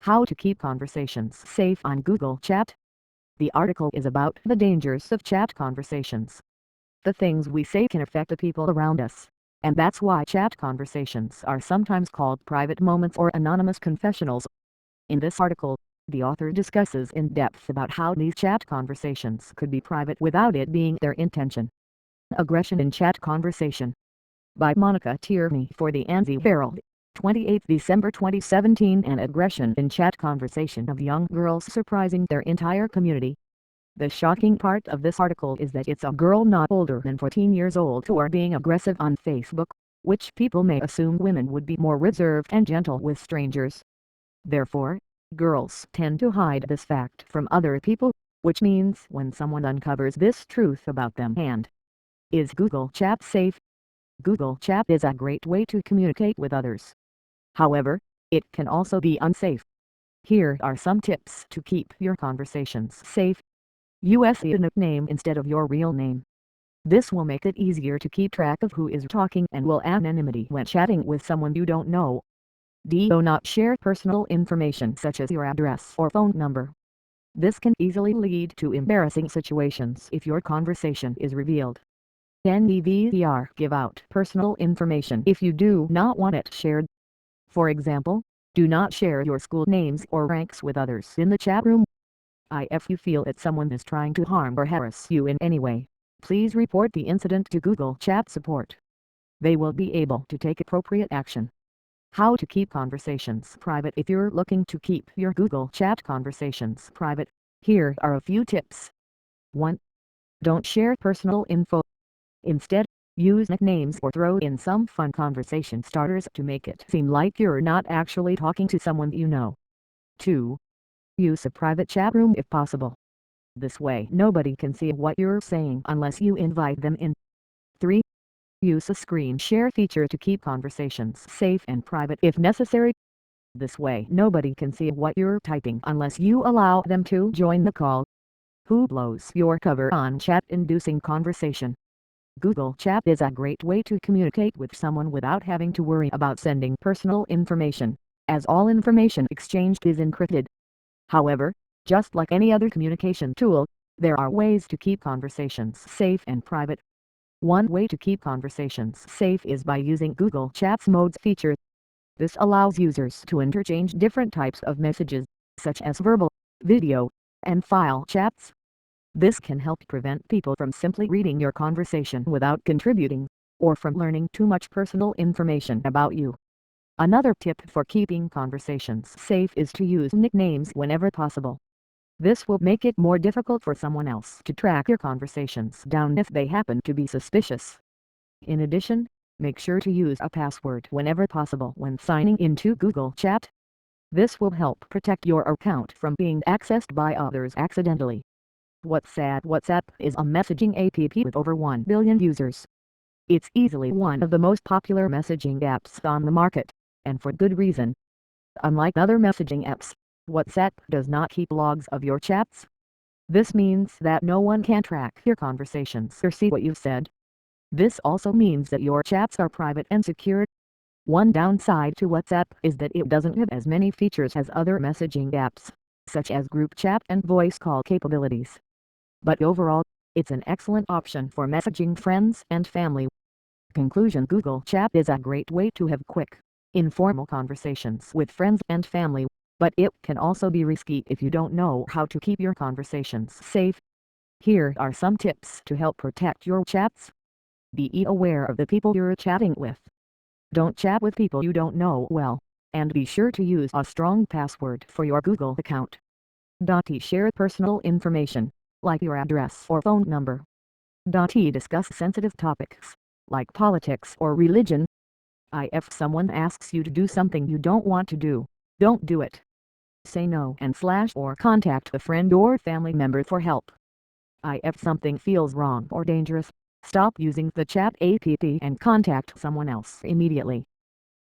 How to keep conversations safe on Google Chat. The article is about the dangers of chat conversations. The things we say can affect the people around us, and that's why chat conversations are sometimes called private moments or anonymous confessionals. In this article, the author discusses in depth about how these chat conversations could be private without it being their intention. Aggression in Chat Conversation by Monica Tierney for the Anzi Herald. 28 December 2017. An aggression in chat conversation of young girls surprising their entire community. The shocking part of this article is that it's a girl not older than 14 years old who are being aggressive on Facebook, which people may assume women would be more reserved and gentle with strangers. Therefore, girls tend to hide this fact from other people, which means when someone uncovers this truth about them. And is Google Chat safe? Google Chat is a great way to communicate with others. However, it can also be unsafe. Here are some tips to keep your conversations safe. Use a nickname instead of your real name. This will make it easier to keep track of who is talking and will add anonymity when chatting with someone you don't know. Do not share personal information such as your address or phone number. This can easily lead to embarrassing situations if your conversation is revealed. Never give out personal information if you do not want it shared. For example, do not share your school names or ranks with others in the chat room. If you feel that someone is trying to harm or harass you in any way, please report the incident to Google Chat support. They will be able to take appropriate action. How to keep conversations private. If you're looking to keep your Google Chat conversations private, here are a few tips. 1. Don't share personal info. Instead, use nicknames or throw in some fun conversation starters to make it seem like you're not actually talking to someone you know. 2. Use a private chat room if possible. This way nobody can see what you're saying unless you invite them in. 3. Use a screen share feature to keep conversations safe and private if necessary. This way nobody can see what you're typing unless you allow them to join the call. Who blows your cover on chat-inducing conversation? Google Chat is a great way to communicate with someone without having to worry about sending personal information, as all information exchanged is encrypted. However, just like any other communication tool, there are ways to keep conversations safe and private. One way to keep conversations safe is by using Google Chat's modes feature. This allows users to interchange different types of messages, such as verbal, video, and file chats. This can help prevent people from simply reading your conversation without contributing, or from learning too much personal information about you. Another tip for keeping conversations safe is to use nicknames whenever possible. This will make it more difficult for someone else to track your conversations down if they happen to be suspicious. In addition, make sure to use a password whenever possible when signing into Google Chat. This will help protect your account from being accessed by others accidentally. WhatsApp is a messaging app with over 1 billion users. It's easily one of the most popular messaging apps on the market, and for good reason. Unlike other messaging apps, WhatsApp does not keep logs of your chats. This means that no one can track your conversations or see what you've said. This also means that your chats are private and secure. One downside to WhatsApp is that it doesn't have as many features as other messaging apps, such as group chat and voice call capabilities. But overall, it's an excellent option for messaging friends and family. Conclusion: Google Chat is a great way to have quick, informal conversations with friends and family, but it can also be risky if you don't know how to keep your conversations safe. Here are some tips to help protect your chats. Be aware of the people you're chatting with. Don't chat with people you don't know well, and be sure to use a strong password for your Google account. Share personal information, like your address or phone number. Discuss sensitive topics, like politics or religion. If someone asks you to do something you don't want to do, don't do it. Say no and / or contact a friend or family member for help. If something feels wrong or dangerous, stop using the chat app and contact someone else immediately.